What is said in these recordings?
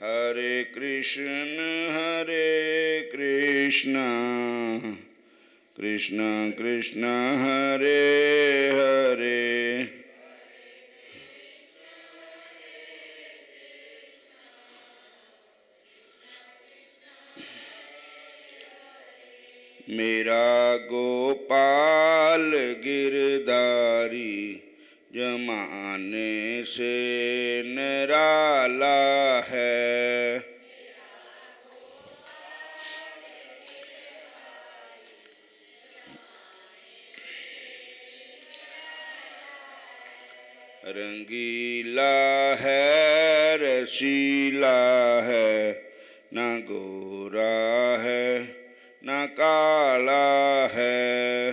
हरे कृष्ण कृष्ण कृष्ण हरे हरे मेरा गोपाल गिरधारी जमाने से निराला है। रंगीला है रसीला है, न गोरा है न काला है।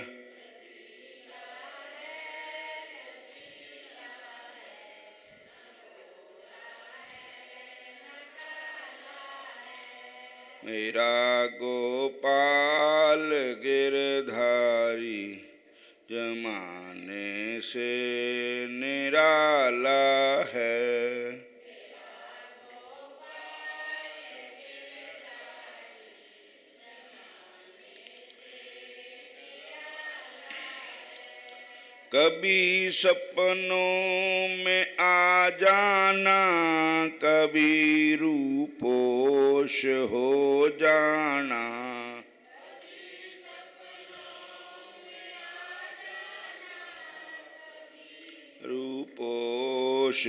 मेरा गोपाल गिरधारी जमाने से निराला है। कभी सपनों में आ जाना, कभी रूपोश हो जाना। रूपोश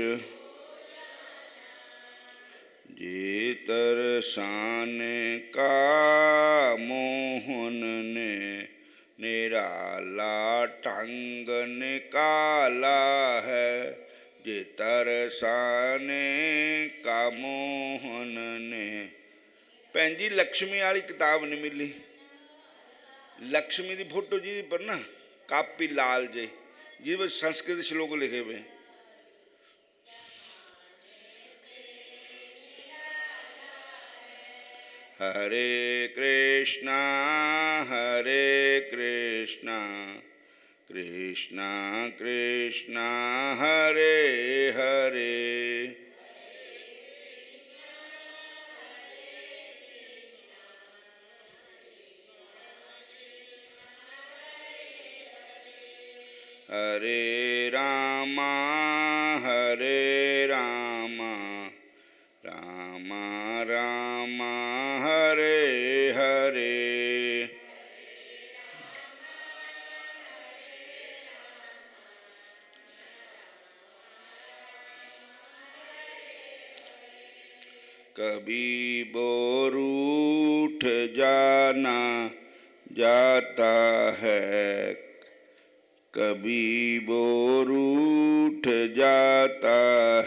जे तरसाने का मोहन ने निराला ढंग निकाला है। जे तरसाने का मोहन ने। भैन जी लक्ष्मी वाली किताब नहीं मिली। लक्ष्मी की फोटो जी पर ना कापी लाल जी जिस पर संस्कृत श्लोक लिखे हुए। हरे कृष्णा कृष्णा कृष्णा हरे हरे। हरे रामा रामा रामा हरे हरे। कभी बोर उठ जाना जाता है, कभी बोर उठ जाता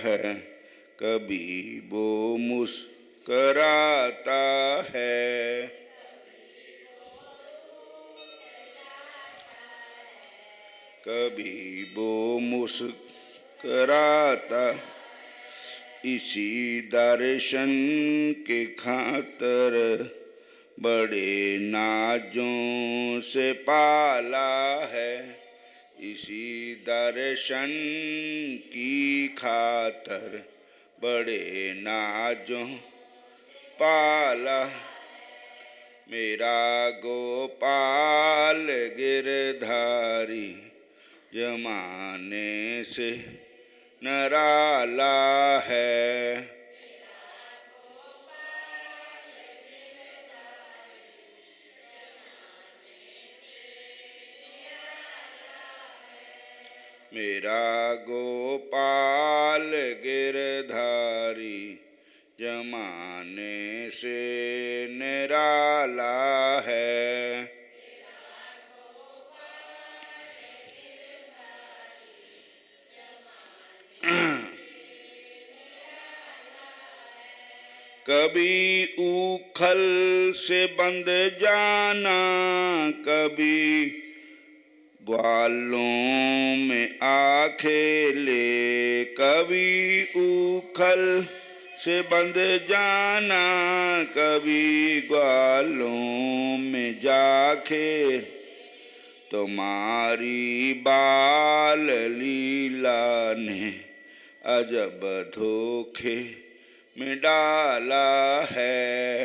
है, कभी वो मुस्कराता है। कभी वो मुस्कराता। इसी दर्शन के खातिर बड़े नाजों से पाला है। इसी दर्शन की खातिर बड़े नाजों पाला। मेरा गोपाल गिरधारी जमाने से निराला है। मेरा गोपाल गिरधारी जमाने से निराला है। कभी उखल से बंध जाना, कभी ग्वालों में आ खेले। कभी उखल से बंध जाना, कभी ग्वालों में जा खेल। तुम्हारी बाल लीला ने अजब धोखे में डाला है।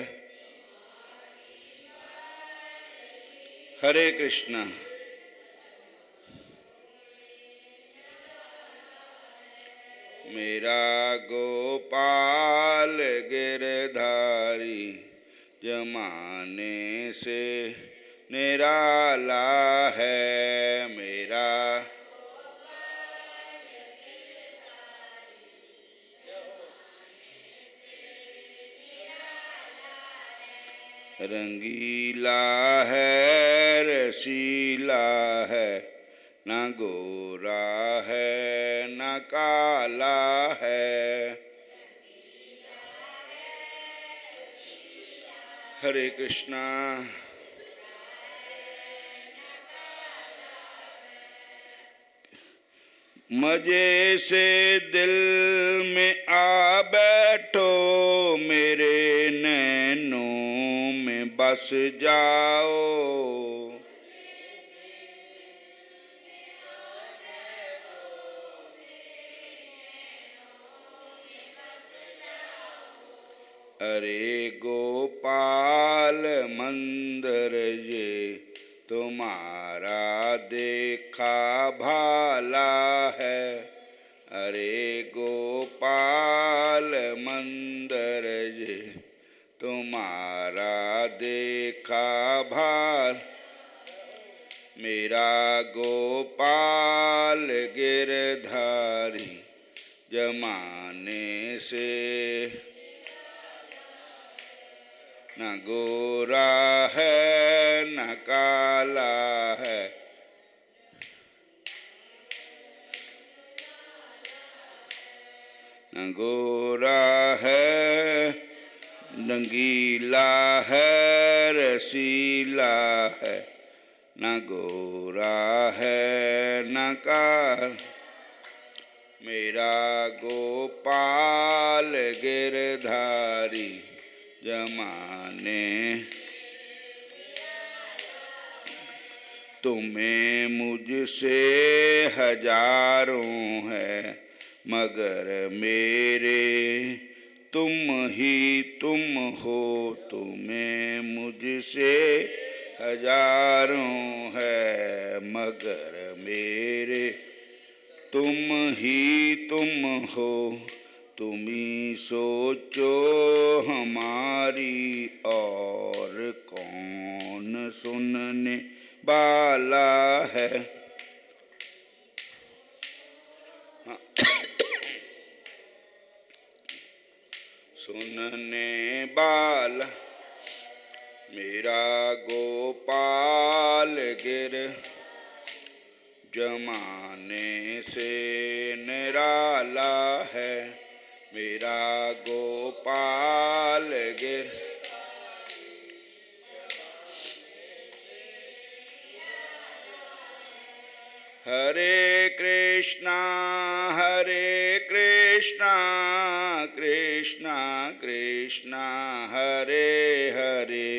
हरे कृष्णा। मेरा गोपाल गिरधारी जमाने से निराला है। मेरा रंगीला है रसीला है, न गोरा है न काला है। हरे कृष्णा। मजे से दिल में आ बैठो, मेरे नैनों में बस जाओ। अरे गोपाल मंदर ये तुम्हारा देखा भाला है। अरे गोपाल मंदर ये तुम्हारा देखा भाल। मेरा गोपाल गिरधारी जमाने से न गोरा है न काला है। न गोरा है रंगीला है रसीला है, न गोरा है न काला। मेरा गोपाल गिरधारी जमाने। तुम्हें मुझसे हजारों है, मगर मेरे तुम ही तुम हो। तुम्हें मुझसे हजारों है, मगर मेरे तुम ही तुम हो। तुम ही सोचो हमारी और कौन सुनने वाला है। सुनने वाला मेरा गोपाल गिर जमाने से निराला है। मेरा गोपाल गिर हरे कृष्णा कृष्णा कृष्णा हरे हरे।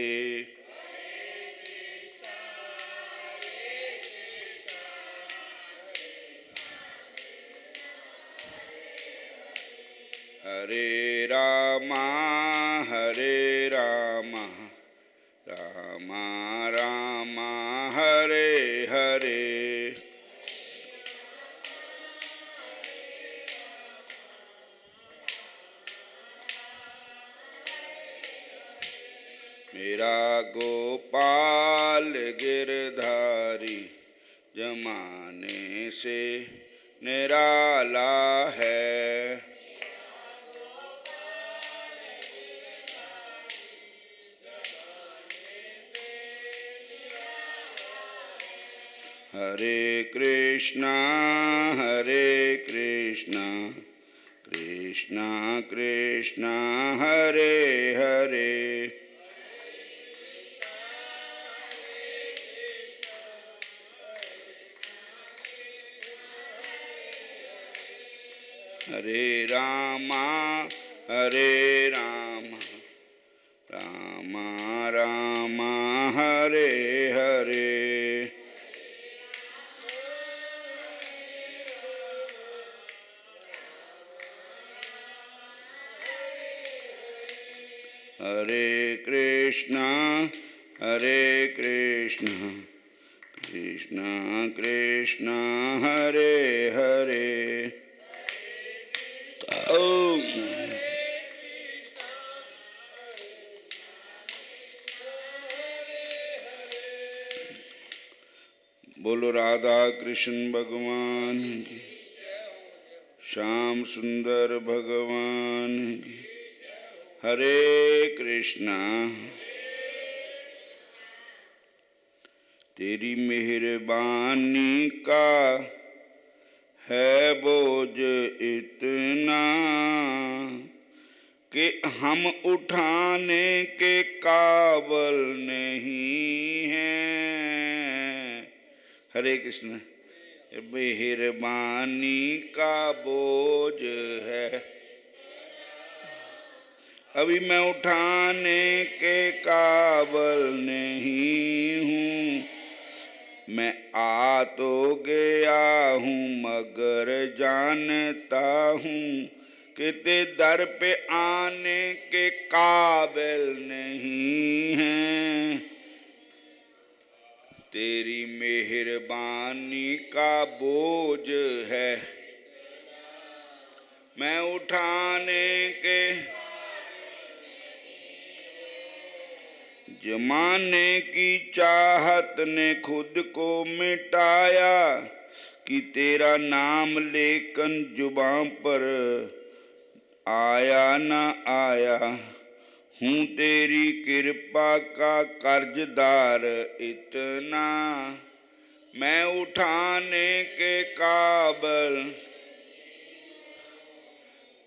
हरे रामा रामा रामा हरे हरे। मेरा गोपाल गिरधारी जमाने से निराला है। हरे कृष्णा कृष्णा कृष्णा हरे हरे। हरे रामा रामा रामा हरे हरे। हरे कृष्णा कृष्णा कृष्णा हरे हरे। ओम बोलो राधा कृष्ण भगवान की, श्याम सुंदर भगवान की। हरे कृष्णा। तेरी मेहरबानी का है बोझ इतना कि हम उठाने के काबिल नहीं हैं। हरे कृष्ण। मेहरबानी का बोझ है, अभी मैं उठाने के काबिल नहीं हूँ। मैं आ तो गया हूँ मगर जानता हूँ कि ते दर पे आने के काबिल नहीं हैं। तेरी मेहरबानी का बोझ है, मैं उठाने के। जमाने की चाहत ने खुद को मिटाया कि तेरा नाम लेकर जुबां पर आया ना आया। हूँ तेरी कृपा का कर्जदार इतना, मैं उठाने के काबिल।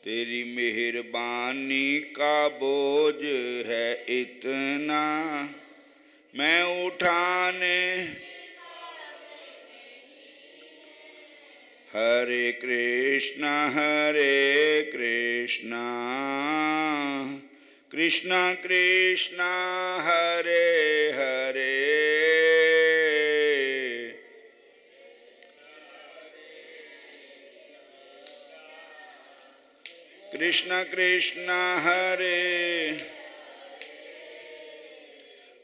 तेरी मेहरबानी का बोझ है इतना, मैं उठाने। हरे कृष्णा कृष्णा कृष्णा हरे हरे। कृष्णा कृष्णा हरे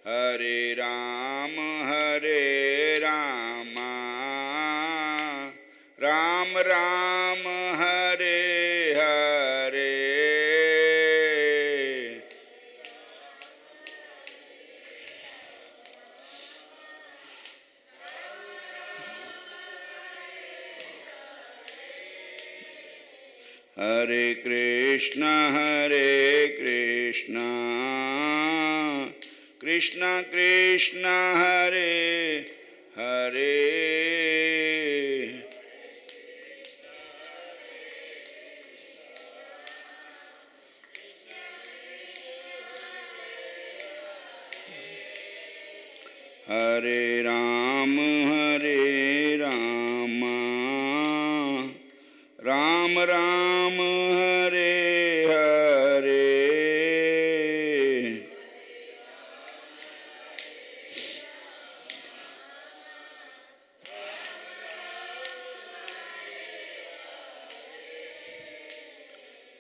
हरे राम राम राम हरे हरे। हरे कृष्णा कृष्णा कृष्णा हरे हरे। हरे राम राम राम हरे हरे।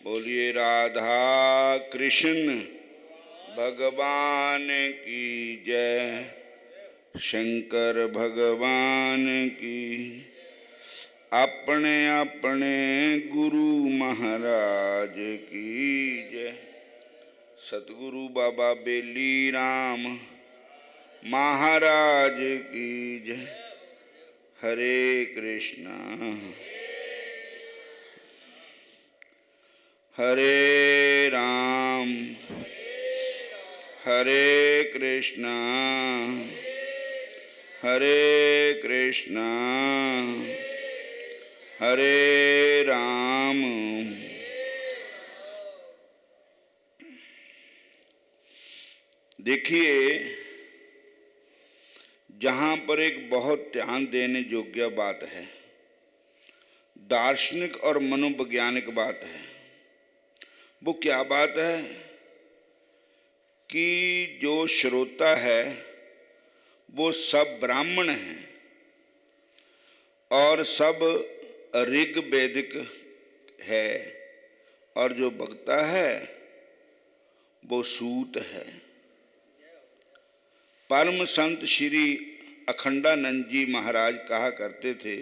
बोलिए राधा कृष्ण भगवान की जय, शंकर भगवान की। अपने अपने गुरु महाराज की जय। सतगुरु बाबा बेली राम महाराज की जय। हरे कृष्णा हरे राम हरे कृष्णा हरे राम। देखिए, जहाँ पर एक बहुत ध्यान देने योग्य बात है, दार्शनिक और मनोवैज्ञानिक बात है। वो क्या बात है कि जो श्रोता है वो सब ब्राह्मण हैं और सब ऋग वैदिक है, और जो वक्ता है वो सूत है। परम संत श्री अखंडानंद जी महाराज कहा करते थे,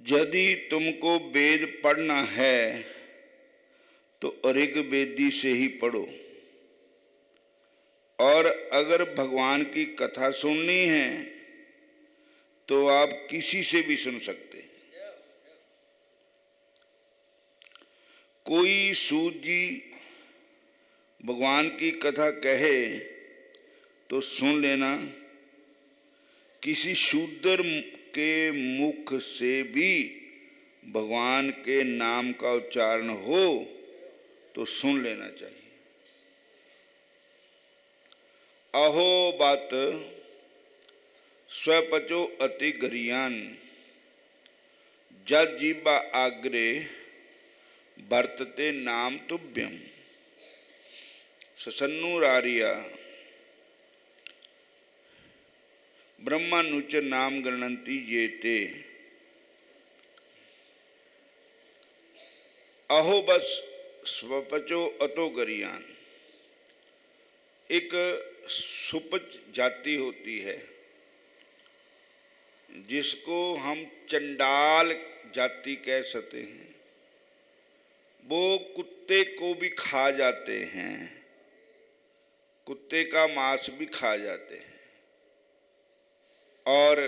यदि तुमको वेद पढ़ना है तो ऋग्वेदी से ही पढ़ो, और अगर भगवान की कथा सुननी है तो आप किसी से भी सुन सकते हैं। कोई सूत जी भगवान की कथा कहे तो सुन लेना, किसी शूद्र के मुख से भी भगवान के नाम का उच्चारण हो तो सुन लेना चाहिए। अहो बत स्वपचो अति गरियान, जद जीवा आग्रे वर्तते नाम तुभ्यम। ससन्नुरारिया ब्रह्मानुच नाम गणंती ये ते। अहो बस स्वपचो अतो गरियान, एक सुपच जाति होती है जिसको हम चंडाल जाति कह सकते हैं। वो कुत्ते को भी खा जाते हैं, कुत्ते का मांस भी खा जाते हैं। और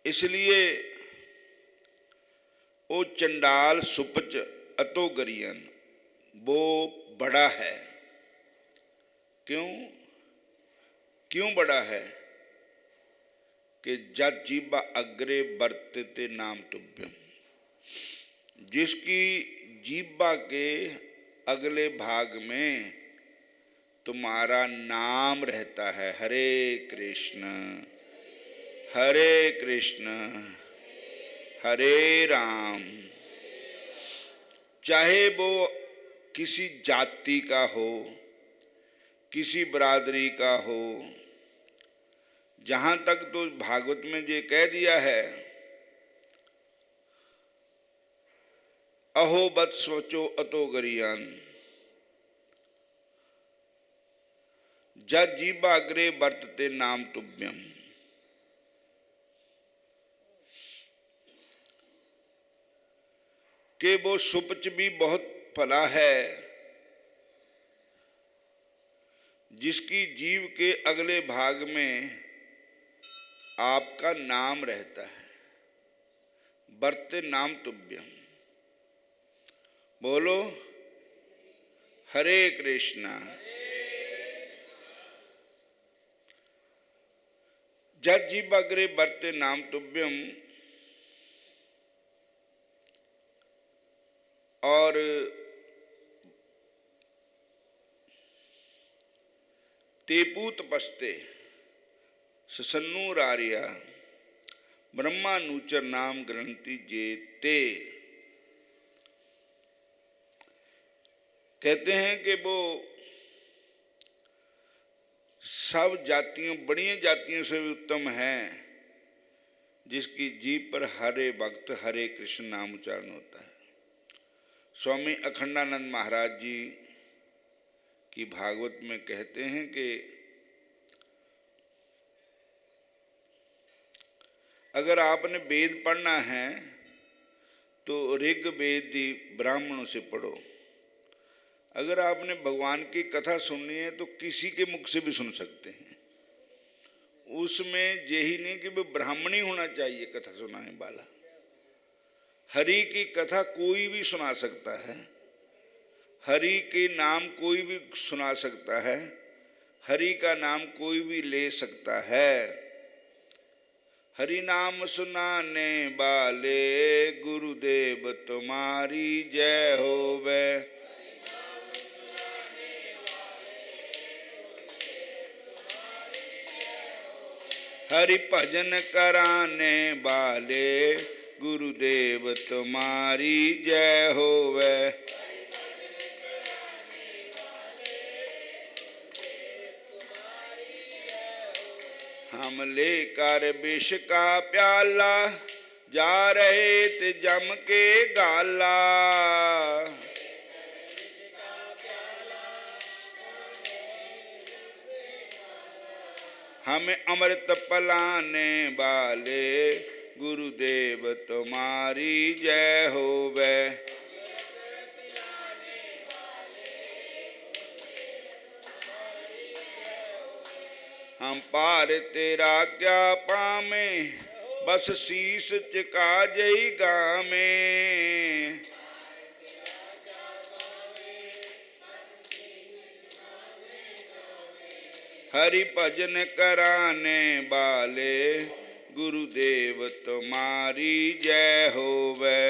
इसलिए वो चंडाल सुपच अतो गरियन वो बड़ा है। क्यों क्यों बड़ा है? कि जद जीवा अग्रे वर्तते नाम तुभ्यम, जिसकी जीवा के अगले भाग में तुम्हारा नाम रहता है। हरे कृष्ण हरे राम। चाहे वो किसी जाति का हो, किसी बरादरी का हो, जहाँ तक तो भागवत में ये कह दिया है, अहो बत स्वचो अतो गरियान, जद जीवाग्रे वर्तते नाम तुभ्यम। कि वो सुपच भी बहुत फला है जिसकी जीव के अगले भाग में आपका नाम रहता है। वर्ते नाम तुभ्यम। बोलो हरे कृष्णा। जद जीवाग्रे वर्ते नाम तुभ्यम। और तेपू तपस्ते ससन्नुरारिया ब्रह्मानुचर नाम ग्रंथि जेते। कहते हैं कि वो सब जातियों, बड़ी जातियों से भी उत्तम है जिसकी जीभ पर हरे वक्त हरे कृष्ण नाम उच्चारण होता है। स्वामी अखंडानंद महाराज जी की भागवत में कहते हैं कि अगर आपने वेद पढ़ना है तो ऋग्वेदी ब्राह्मणों से पढ़ो। अगर आपने भगवान की कथा सुननी है तो किसी के मुख से भी सुन सकते हैं। उसमें यही नहीं कि वो ब्राह्मण ही होना चाहिए कथा सुनाने वाला। हरि की कथा कोई भी सुना सकता है, हरि के नाम कोई भी सुना सकता है, हरि का नाम कोई भी ले सकता है। हरि नाम सुनाने वाले गुरुदेव तुम्हारी जय होवे। हरि भजन कराने वाले गुरुदेव तुम्हारी जय होवे। हम लेकर विष का प्याला जा रहे थे जम के गाला। हमें अमृत पिलाने वाले गुरुदेव तुम्हारी जय होवे। हम पार तेरा क्या पामे, बस शीस चिका जई गामे। हरि भजन कराने वाले गुरुदेव तुम्हारी जय होवे।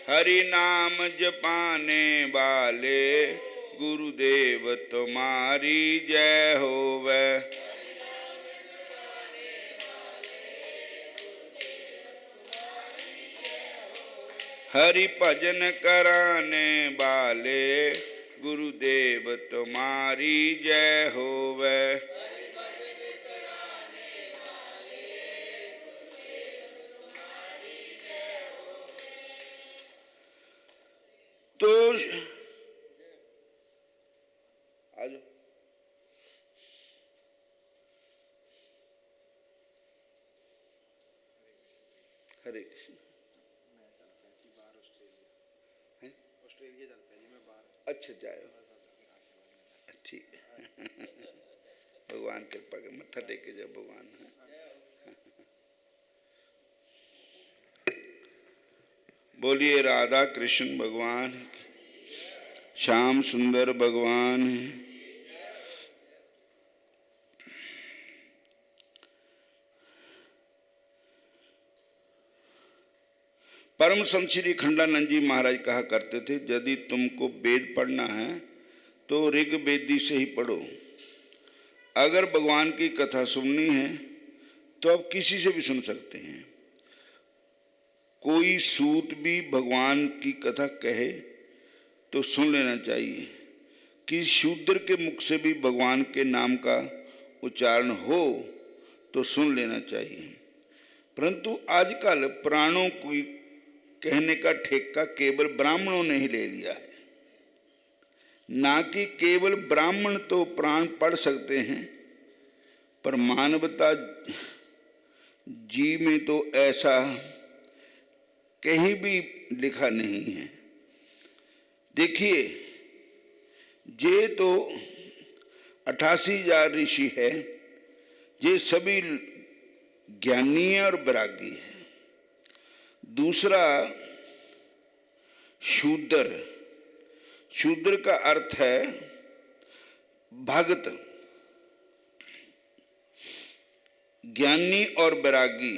हरि नाम जपाने वाले गुरुदेव तुम्हारी जय होवे। हरि भजन कराने वाले गुरुदेव तुम्हारी जय होवे। तो आज हरे कृष्ण। ऑस्ट्रेलिया चलता है जी, मैं बाहर। अच्छा जाओ, ठीक भगवान कृपा के मत्था टेक के जाओ भगवान। बोलिए राधा कृष्ण भगवान, श्याम सुंदर भगवान। परम संत श्री खंडानंद जी महाराज कहा करते थे, यदि तुमको वेद पढ़ना है तो ऋग वेदी से ही पढ़ो। अगर भगवान की कथा सुननी है तो आप किसी से भी सुन सकते हैं। कोई सूत भी भगवान की कथा कहे तो सुन लेना चाहिए। कि शूद्र के मुख से भी भगवान के नाम का उच्चारण हो तो सुन लेना चाहिए। परंतु आजकल प्राणों की कहने का ठेका केवल ब्राह्मणों ने ही ले लिया है। ना कि केवल ब्राह्मण तो प्राण पढ़ सकते हैं, पर मानवता जी में तो ऐसा कहीं भी लिखा नहीं है। देखिए, ये तो 88,000 ऋषि है, ये सभी ज्ञानी है और वैरागी है। दूसरा शूद्र, शूद्र का अर्थ है भगत। ज्ञानी और वैरागी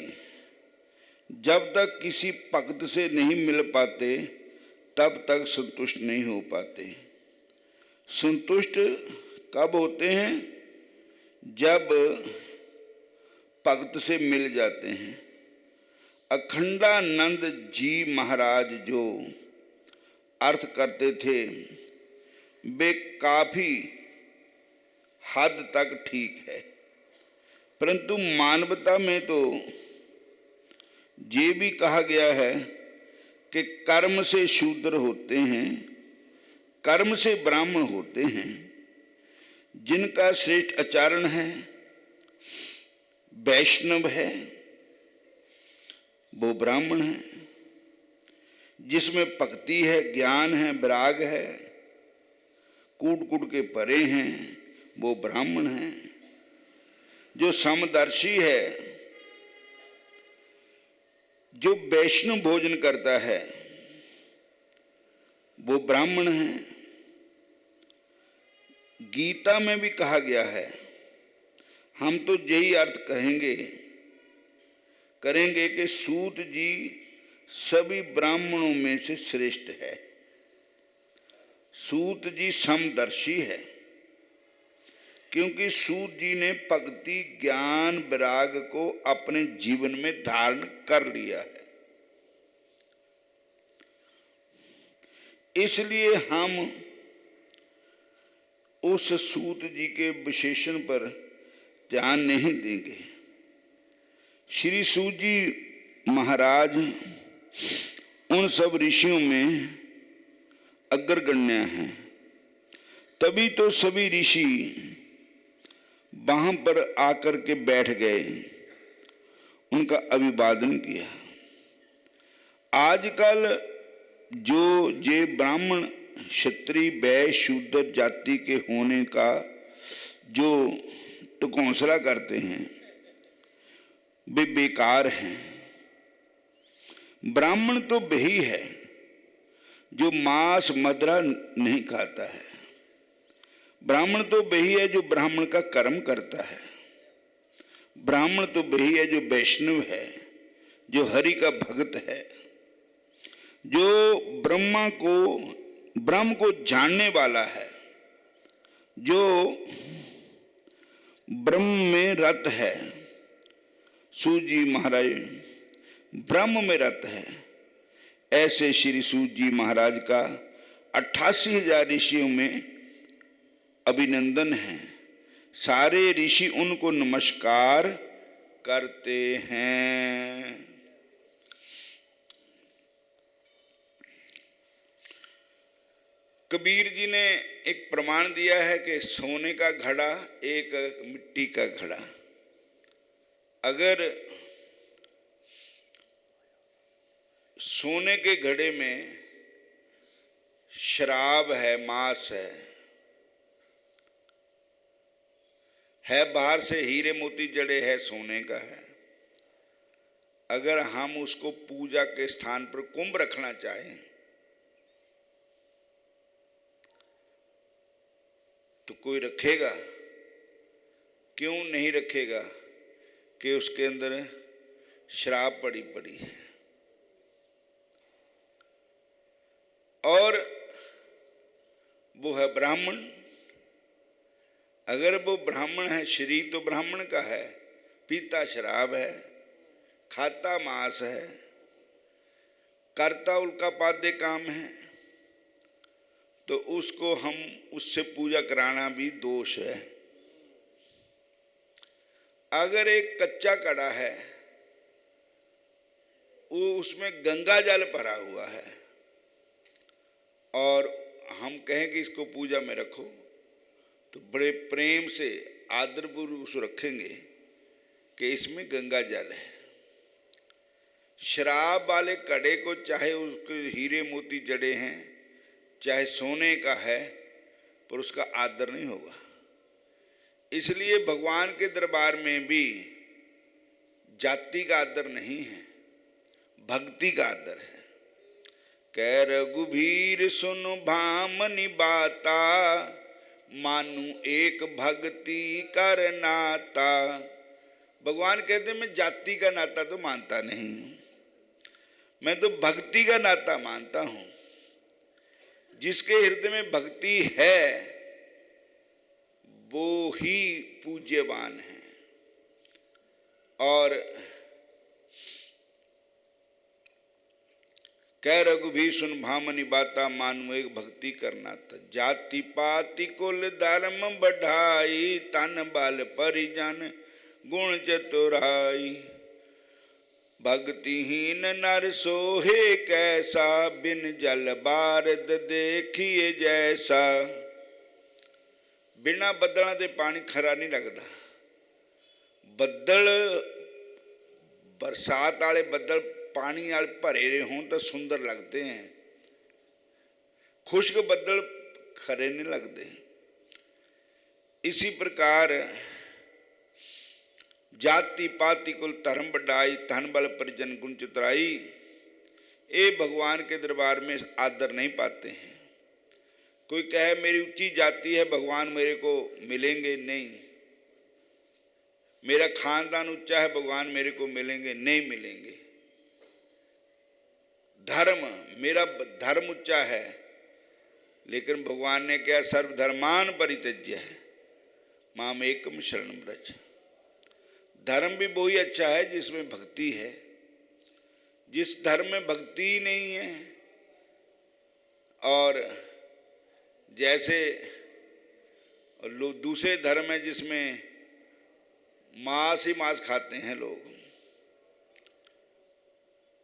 जब तक किसी भक्त से नहीं मिल पाते तब तक संतुष्ट नहीं हो पाते। संतुष्ट कब होते हैं? जब भक्त से मिल जाते हैं। अखंडानंद जी महाराज जो अर्थ करते थे वे काफी हद तक ठीक है, परंतु मानवता में तो ये भी कहा गया है कि कर्म से शूद्र होते हैं, कर्म से ब्राह्मण होते हैं। जिनका श्रेष्ठ आचरण है, वैष्णव है, वो ब्राह्मण है। जिसमें भक्ति है, ज्ञान है, वैराग है, कूट कूट के परे हैं, वो ब्राह्मण है। जो समदर्शी है, जो वैष्णव भोजन करता है, वो ब्राह्मण है। गीता में भी कहा गया है, हम तो यही अर्थ करेंगे कि सूत जी सभी ब्राह्मणों में से श्रेष्ठ है। सूत जी समदर्शी है, क्योंकि सूत जी ने भक्ति, ज्ञान, वैराग को अपने जीवन में धारण कर लिया है। इसलिए हम उस सूत जी के विशेषण पर ध्यान नहीं देंगे। श्री सूत जी महाराज उन सब ऋषियों में अग्रगण्य हैं। तभी तो सभी ऋषि वहां पर आकर के बैठ गए, उनका अभिवादन किया। आजकल जो जे ब्राह्मण क्षत्रिय वैश्य शूद्र जाति के होने का जो टुकौंसला करते हैं वे बेकार हैं। ब्राह्मण तो वही है जो मांस मदिरा नहीं खाता है। ब्राह्मण तो वही है जो ब्राह्मण का कर्म करता है। ब्राह्मण तो वही है जो वैष्णव है, जो हरि का भक्त है, जो ब्रह्म को जानने वाला है, जो ब्रह्म में रत है। सूत जी महाराज ब्रह्म में रत है। ऐसे श्री सूत जी महाराज का 88,000 ऋषियों में अभिनंदन है। सारे ऋषि उनको नमस्कार करते हैं। कबीर जी ने एक प्रमाण दिया है कि सोने का घड़ा एक मिट्टी का घड़ा, अगर सोने के घड़े में शराब है, मांस है बाहर से हीरे मोती जड़े है, सोने का है, अगर हम उसको पूजा के स्थान पर कुंभ रखना चाहें तो कोई रखेगा? क्यों नहीं रखेगा? कि उसके अंदर शराब पड़ी पड़ी है। और वो है ब्राह्मण। अगर वो ब्राह्मण है, शरीर तो ब्राह्मण का है, पीता शराब है, खाता मांस है, करता उल्का पाद्य काम है, तो उसको हम उससे पूजा कराना भी दोष है। अगर एक कच्चा कड़ा है, वो उसमें गंगा जल भरा हुआ है और हम कहें कि इसको पूजा में रखो, तो बड़े प्रेम से आदरपूर्वक उसको रखेंगे कि इसमें गंगा जल है। शराब वाले कड़े को चाहे उसके हीरे मोती जड़े हैं, चाहे सोने का है, पर उसका आदर नहीं होगा। इसलिए भगवान के दरबार में भी जाति का आदर नहीं है, भक्ति का आदर है। कह रघुबीर सुन भामनि बाता, मानू एक भक्ति कर नाता। भगवान कहते मैं जाति का नाता तो मानता नहीं, मैं तो भक्ति का नाता मानता हूं। जिसके हृदय में भक्ति है वो ही पूज्यवान है। और कह रघुबीर सुन भामनि बाता, मानू एक भक्ति करना था। जाति पाति कुल धर्म बढ़ाई, तन बल परिजन गुण चतुराई। भक्तिहीन नर सोहे कैसा, बिन जल बारद देखिए जैसा। बिना बदलों के पानी खरा नहीं लगता। बदल बरसात वाले बदल पानी वाले भरे हों तो सुंदर लगते हैं, खुश्क बदल खरे नहीं लगते। इसी प्रकार जाति पाति कुल धर्म बढ़ाई, धन बल परिजन गुण चितराई, ये भगवान के दरबार में आदर नहीं पाते हैं। कोई कहे मेरी ऊंची जाति है, भगवान मेरे को मिलेंगे नहीं। मेरा खानदान ऊंचा है, भगवान मेरे को मिलेंगे नहीं, मिलेंगे। धर्म, मेरा धर्म ऊंचा है, लेकिन भगवान ने क्या, सर्वधर्मान परित्यज्य है माम एकम शरणम व्रज। धर्म भी वही अच्छा है जिसमें भक्ति है। जिस धर्म में भक्ति ही नहीं है, और जैसे दूसरे धर्म है जिसमें मांस ही मांस खाते हैं लोग,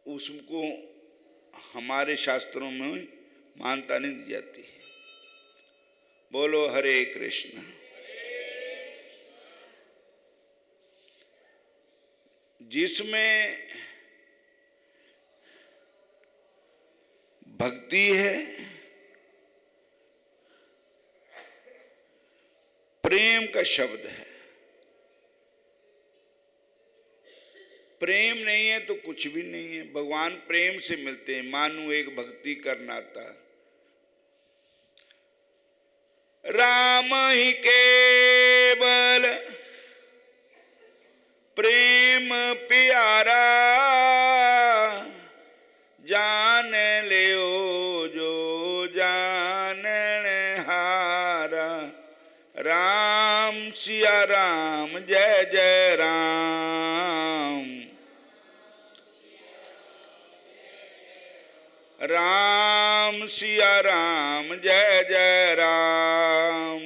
उसको हमारे शास्त्रों में मानता नहीं दी जाती है। बोलो हरे कृष्ण। जिसमें भक्ति है, प्रेम का शब्द है। प्रेम नहीं है तो कुछ भी नहीं है। भगवान प्रेम से मिलते हैं। मानो एक भक्ति करना था। राम ही केवल प्रेम प्यारा, जान लियो जो जानन हारा। राम सिया राम जय जय राम। राम सिया राम जय जय राम।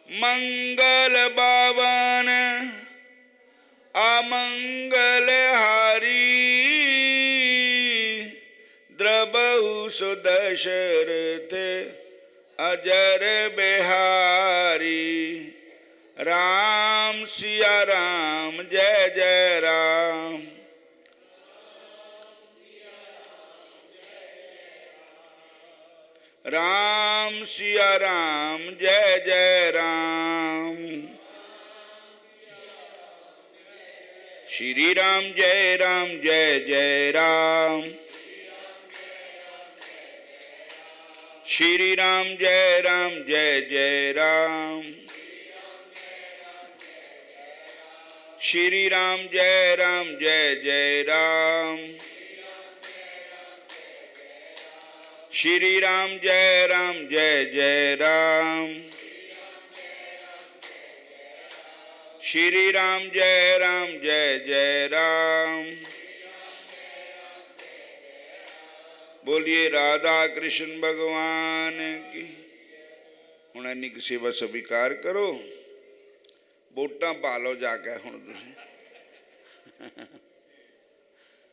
मंगल बावन अमंगल हारी, द्रबहु सुदशरथ अजर बिहारी। राम सिया राम जय जय राम। राम सिया राम जय जय राम। श्री राम जय जय राम। श्री राम जय जय राम। श्री राम जय जय राम। श्री राम जय जय राम। श्री राम जय जय राम। बोलिए राधा कृष्ण भगवान की। हुण इन्नी की सेवा स्वीकार करो। वोटां पा लो जाके हुण तुसीं।